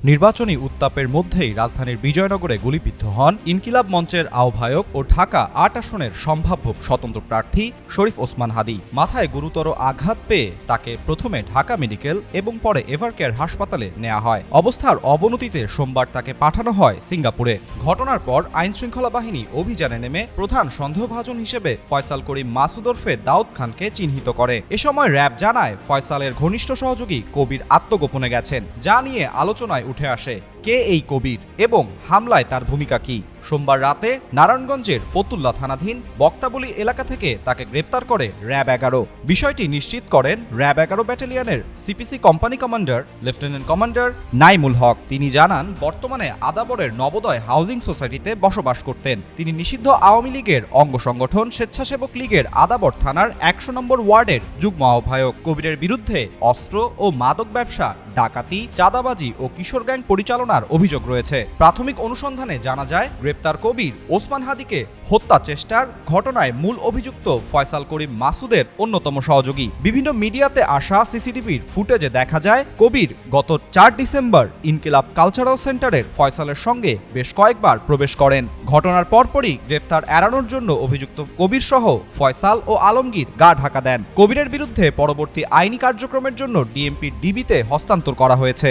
নির্বাচনী উত্তাপের মধ্যেই রাজধানীর বিজয়নগরে গুলিবিদ্ধ হন ইনকিলাব মঞ্চের আহ্বায়ক ও ঢাকা ৮ আসনের সম্ভাব্য স্বতন্ত্র প্রার্থী শরীফ ওসমান হাদী। মাথায় গুরুতর আঘাত পেয়ে তাকে প্রথমে ঢাকা মেডিকেল এবং পরে এভারকেয়ার হাসপাতালে নেওয়া হয়। অবস্থার অবনতিতে সোমবার তাকে পাঠানো হয় সিঙ্গাপুরে। ঘটনার পর আইনশৃঙ্খলা বাহিনী অভিযানে নেমে প্রধান সন্দেহভাজন হিসেবে ফয়সাল করিম মাসুদ ওরফে দাউদ খানকে চিহ্নিত করে। এ সময় র্যাব জানায় ফয়সালের ঘনিষ্ঠ সহযোগী কবির আত্মগোপনে গেছেন, যা নিয়ে আলোচনায় উঠে আসে কে এই কবির এবং হামলায় তার ভূমিকা কি। সোমবার রাতে নারায়ণগঞ্জের ফতুল্লা থানাধীন বক্তাবলী এলাকা থেকে তাকে গ্রেপ্তার করে র্যাব ১১। বিষয়টি নিশ্চিত করেন র্যাব ১১ ব্যাটালিয়নের CPC company commander lieutenant commander Naimul Haque. তিনি জানান, বর্তমানে আদাবরের নবোদয় হাউজিং সোসাইটিতে বসবাস করতেন। তিনি নিষিদ্ধ আওয়ামী লীগের অঙ্গ সংগঠন স্বেচ্ছাসেবক লীগের আদাবর থানার ১০০ নম্বর ওয়ার্ডের যুগ্ম আহ্বায়ক। কবিরের বিরুদ্ধে অস্ত্র ও মাদক ব্যবসা, ডাকাতি, চাঁদাবাজি ও কিশোর গ্যাং পরিচালনার অভিযোগ রয়েছে। প্রাথমিক অনুসন্ধানে জানা যায়, গ্রেপ্তার কবির ওসমান হাদীকে হত্যা চেষ্টার ঘটনায় মূল অভিযুক্ত ফয়সাল করিম মাসুদের অন্যতম সহযোগী। বিভিন্ন মিডিয়াতে আসা সিসিটিভির ফুটেজে দেখা যায়, কবির গত ৪ ডিসেম্বর ইনকিলাব কালচারাল সেন্টারের ফয়সালের সঙ্গে বেশ কয়েকবার প্রবেশ করেন। ঘটনার পরপরই গ্রেপ্তার এড়ানোর জন্য অভিযুক্ত কবির সহ ফয়সাল ও আলমগীর গা ঢাকা দেন। কবিরের বিরুদ্ধে পরবর্তী আইনি কার্যক্রমের জন্য ডিএমপির ডিবিতে হস্তান্তর করা হয়েছে।